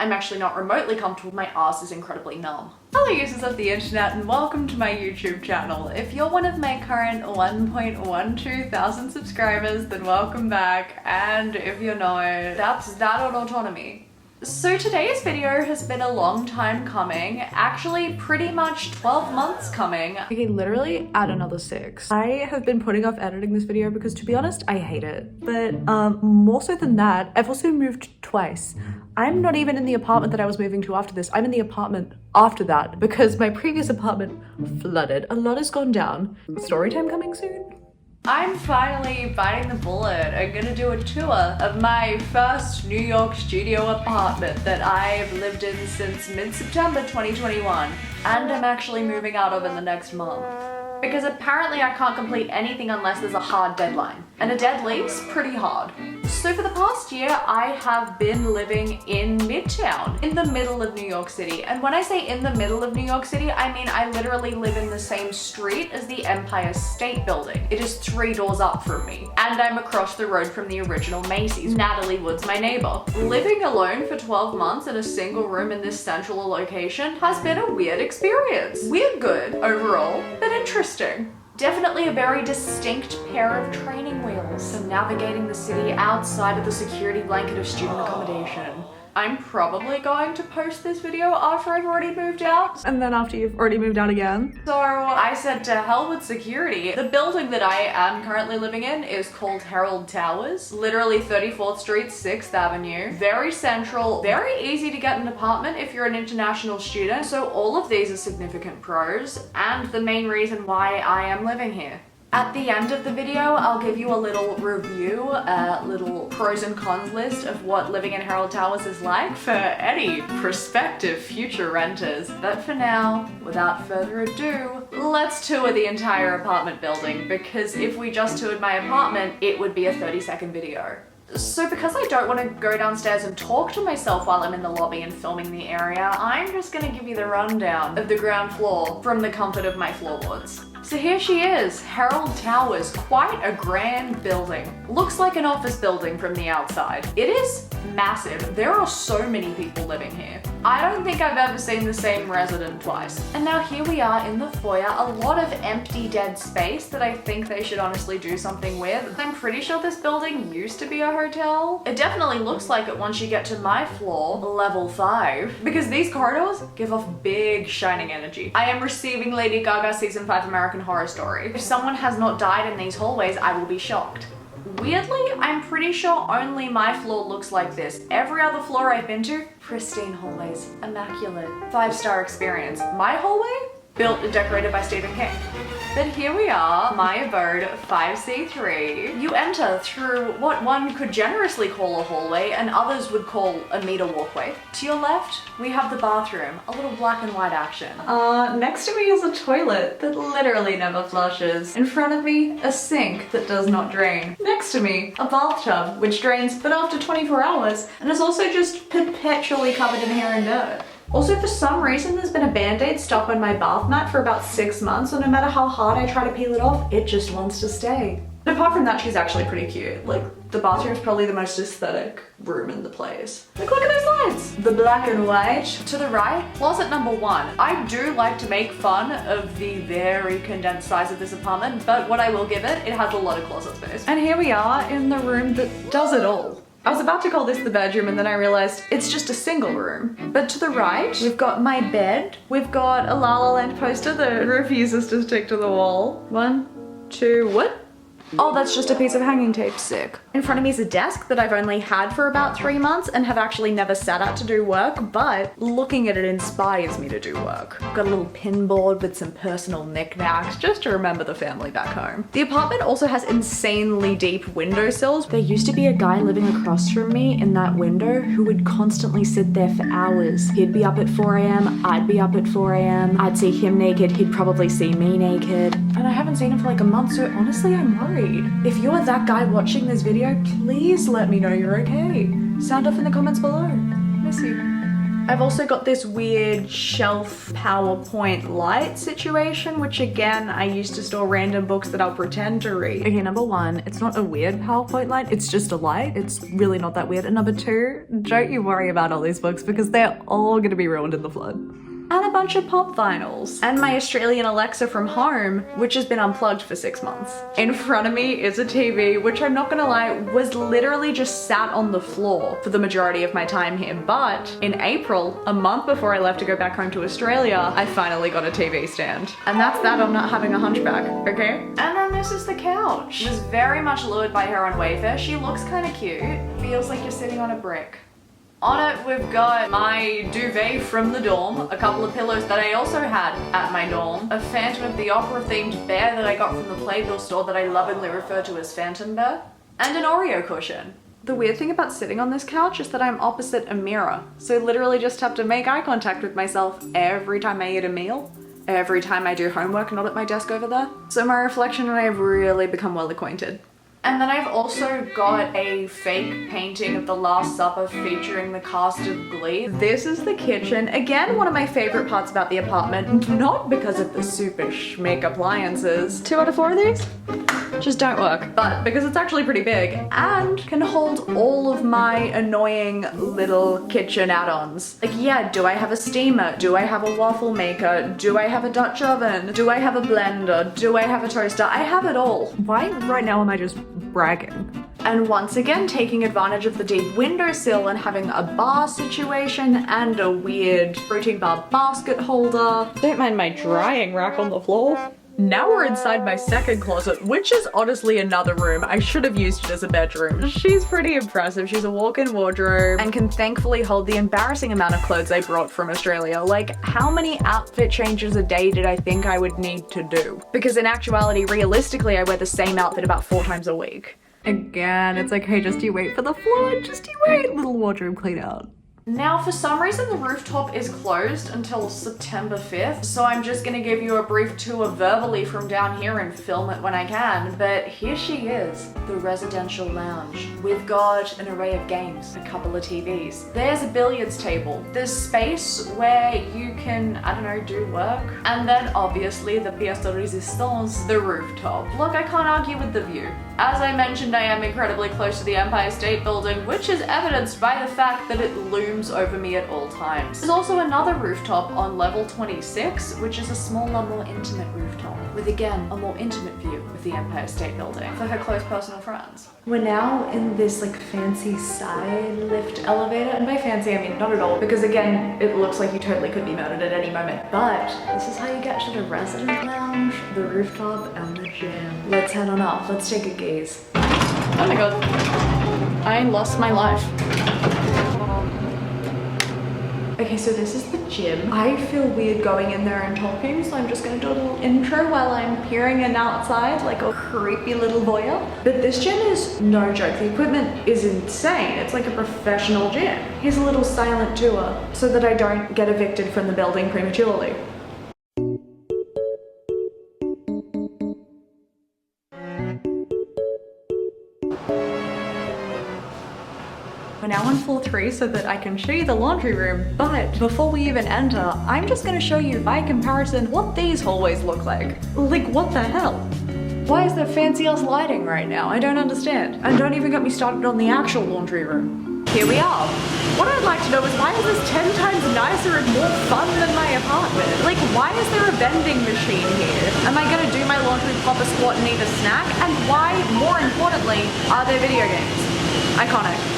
I'm actually not remotely comfortable. My ass is incredibly numb. Hello users of the internet and welcome to my YouTube channel. If you're one of my current 1.12 thousand subscribers, then welcome back. And if you're not, that's that on autonomy. So today's video has been a long time coming, actually pretty much 12 months coming. Okay, literally add another 6. I have been putting off editing this video because, to be honest, I hate it. But more so than that, I've also moved twice. I'm not even in the apartment that I was moving to after this. I'm in the apartment after that because my previous apartment flooded. A lot has gone down. Story time coming soon? I'm finally biting the bullet. I'm gonna do a tour of my first New York studio apartment that I've lived in since mid-September 2021, and I'm actually moving out of in the next month. Because apparently I can't complete anything unless there's a hard deadline. And a dead leave's pretty hard. So for the past year, I have been living in Midtown, in the middle of New York City. And when I say in the middle of New York City, I mean I literally live in the same street as the Empire State Building. It is 3 doors up from me. And I'm across the road from the original Macy's. Natalie Wood's my neighbor. Living alone for 12 months in a single room in this central location has been a weird experience. Weird good overall, but interesting. Definitely a very distinct pair of training wheels. So navigating the city outside of the security blanket of student accommodation. I'm probably going to post this video after I've already moved out. And then after you've already moved out again. So I said to hell with security. The building that I am currently living in is called Herald Towers. Literally 34th Street, 6th Avenue. Very central, very easy to get an apartment if you're an international student. So all of these are significant pros and the main reason why I am living here. At the end of the video, I'll give you a little review, a little pros and cons list of what living in Herald Towers is like for any prospective future renters. But for now, without further ado, let's tour the entire apartment building, because if we just toured my apartment, it would be a 30-second video. So because I don't want to go downstairs and talk to myself while I'm in the lobby and filming the area, I'm just gonna give you the rundown of the ground floor from the comfort of my floorboards. So here she is, Herald Towers, quite a grand building. Looks like an office building from the outside. It is massive. There are so many people living here. I don't think I've ever seen the same resident twice. And now here we are in the foyer, a lot of empty dead space that I think they should honestly do something with. I'm pretty sure this building used to be a hotel. It definitely looks like it once you get to my floor, level 5, because these corridors give off big shining energy. I am receiving Lady Gaga season 5 American Horror Story. If someone has not died in these hallways, I will be shocked. Weirdly, I'm pretty sure only my floor looks like this. Every other floor I've been to, pristine hallways, immaculate, 5-star experience. My hallway? Built and decorated by Stephen King. But here we are, my abode 5C3. You enter through what one could generously call a hallway and others would call a meter walkway. To your left, we have the bathroom, a little black and white action. Next to me is a toilet that literally never flushes. In front of me, a sink that does not drain. Next to me, a bathtub, which drains but after 24 hours and is also just perpetually covered in hair and dirt. Also, for some reason, there's been a band-aid stuck on my bath mat for about 6 months, and no matter how hard I try to peel it off, it just wants to stay. But apart from that, she's actually pretty cute. Like, the bathroom's probably the most aesthetic room in the place. Like, look at those lights! The black and white. To the right, closet number 1. I do like to make fun of the very condensed size of this apartment, but what I will give it, it has a lot of closet space. And here we are in the room that does it all. I was about to call this the bedroom and then I realized it's just a single room. But to the right, we've got my bed. We've got a La La Land poster that refuses to stick to the wall. 1, 2, what? Oh, that's just a piece of hanging tape, sick. In front of me is a desk that I've only had for about 3 months and have actually never sat at to do work, but looking at it inspires me to do work. Got a little pin board with some personal knickknacks just to remember the family back home. The apartment also has insanely deep windowsills. There used to be a guy living across from me in that window who would constantly sit there for hours. He'd be up at 4 AM, I'd be up at 4 AM, I'd see him naked, he'd probably see me naked. And I haven't seen him for like a month, so honestly I'm worried. If you're that guy watching this video, please let me know you're okay. Sound off in the comments below. Miss you. I've also got this weird shelf PowerPoint light situation, which again, I used to store random books that I'll pretend to read. Okay, number one, it's not a weird PowerPoint light, it's just a light. It's really not that weird. And number two, don't you worry about all these books because they're all gonna be ruined in the flood. And a bunch of pop vinyls. And my Australian Alexa from home, which has been unplugged for 6 months. In front of me is a TV, which I'm not gonna lie, was literally just sat on the floor for the majority of my time here. But in April, a month before I left to go back home to Australia, I finally got a TV stand. And that's that on not having a hunchback, okay? And then this is the couch. She was very much lured by her on Wayfair. She looks kind of cute. Feels like you're sitting on a brick. On it, we've got my duvet from the dorm, a couple of pillows that I also had at my dorm, a Phantom of the Opera themed bear that I got from the Playbill store that I lovingly refer to as Phantom Bear, and an Oreo cushion. The weird thing about sitting on this couch is that I'm opposite a mirror, so I literally just have to make eye contact with myself every time I eat a meal, every time I do homework not at my desk over there. So my reflection and I have really become well acquainted. And then I've also got a fake painting of the Last Supper featuring the cast of Glee. This is the kitchen. Again, one of my favorite parts about the apartment, not because of the super schmick appliances. 2 out of 4 of these just don't work, but because it's actually pretty big and can hold all of my annoying little kitchen add-ons. Like, yeah, do I have a steamer? Do I have a waffle maker? Do I have a Dutch oven? Do I have a blender? Do I have a toaster? I have it all. Why right now am I just bragging? And once again, taking advantage of the deep windowsill and having a bar situation and a weird protein bar basket holder. Don't mind my drying rack on the floor. Now we're inside my second closet, which is honestly another room. I should have used it as a bedroom. She's pretty impressive. She's a walk-in wardrobe and can thankfully hold the embarrassing amount of clothes I brought from Australia. Like, how many outfit changes a day did I think I would need to do? Because in actuality, realistically, I wear the same outfit about 4 times a week. Again, it's like, hey, just you wait for the flood, just you wait, little wardrobe clean out. Now, for some reason, the rooftop is closed until September 5th, so I'm just gonna give you a brief tour verbally from down here and film it when I can, but here she is, the residential lounge. We've got an array of games, a couple of TVs. There's a billiards table. There's space where you can, I don't know, do work. And then, obviously, the pièce de résistance, the rooftop. Look, I can't argue with the view. As I mentioned, I am incredibly close to the Empire State Building, which is evidenced by the fact that it looms over me at all times. There's also another rooftop on level 26, which is a smaller, more intimate rooftop, with again, a more intimate view of the Empire State Building for her close personal friends. We're now in this like fancy side lift elevator, and by fancy I mean not at all, because again, it looks like you totally could be murdered at any moment, but this is how you get to the resident lounge, the rooftop, and the gym. Let's head on up, let's take a gaze. Oh my god, I lost my life. Okay, so this is the gym. I feel weird going in there and talking, so I'm just gonna do a little intro while I'm peering in outside like a creepy little voyeur. But this gym is no joke. The equipment is insane. It's like a professional gym. Here's a little silent tour so that I don't get evicted from the building prematurely. We're now on floor 3 so that I can show you the laundry room, but before we even enter, I'm just gonna show you by comparison what these hallways look like. Like, what the hell? Why is there fancy ass lighting right now? I don't understand. And don't even get me started on the actual laundry room. Here we are. What I'd like to know is why is this 10 times nicer and more fun than my apartment? Like, why is there a vending machine here? Am I gonna do my laundry, pop a squat and eat a snack? And why, more importantly, are there video games? Iconic.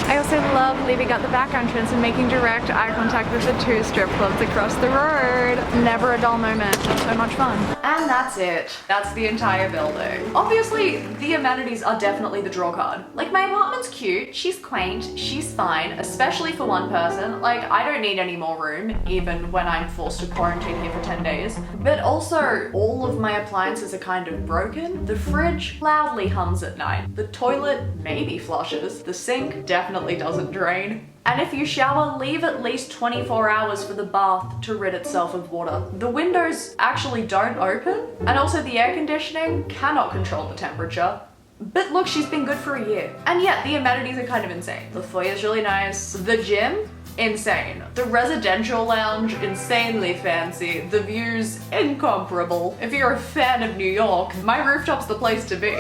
I also love leaving out the back entrance and making direct eye contact with the 2 strip clubs across the road. Never a dull moment, so much fun. And that's it. That's the entire building. Obviously, the amenities are definitely the draw card. Like, my apartment's cute, she's quaint, she's fine, especially for one person. Like, I don't need any more room, even when I'm forced to quarantine here for 10 days. But also, all of my appliances are kind of broken. The fridge loudly hums at night. The toilet maybe flushes. The sink definitely doesn't drain. And if you shower, leave at least 24 hours for the bath to rid itself of water. The windows actually don't open, and also the air conditioning cannot control the temperature. But look, she's been good for a year. And yet, the amenities are kind of insane. The foyer is really nice. The gym, insane. The residential lounge, insanely fancy. The views, incomparable. If you're a fan of New York, my rooftop's the place to be.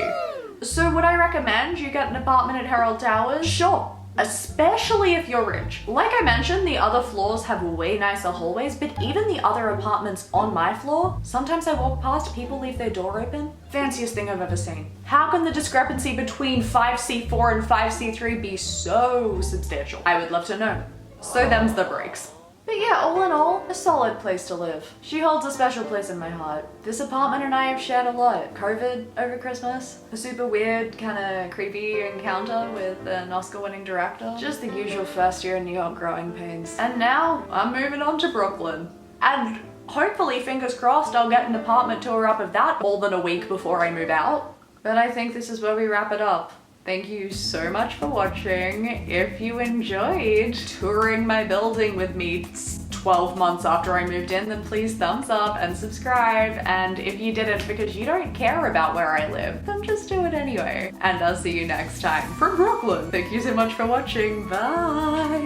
So would I recommend you get an apartment at Herald Towers? Sure. Especially if you're rich. Like I mentioned, the other floors have way nicer hallways, but even the other apartments on my floor, sometimes I walk past, people leave their door open. Fanciest thing I've ever seen. How can the discrepancy between 5C4 and 5C3 be so substantial? I would love to know. So them's the breaks. But yeah, all in all, a solid place to live. She holds a special place in my heart. This apartment and I have shared a lot. COVID over Christmas, a super weird, kinda creepy encounter with an Oscar-winning director. Just the usual first year in New York growing pains. And now, I'm moving on to Brooklyn. And hopefully, fingers crossed, I'll get an apartment tour up of that more than a week before I move out. But I think this is where we wrap it up. Thank you so much for watching. If you enjoyed touring my building with me 12 months after I moved in, then please thumbs up and subscribe. And if you did it because you don't care about where I live, then just do it anyway. And I'll see you next time from Brooklyn. Thank you so much for watching. Bye,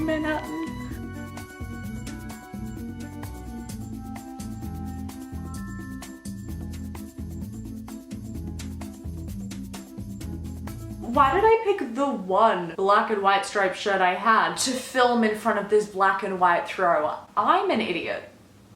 Manhattan. Why did I pick the one black and white striped shirt I had to film in front of this black and white throw? I'm an idiot.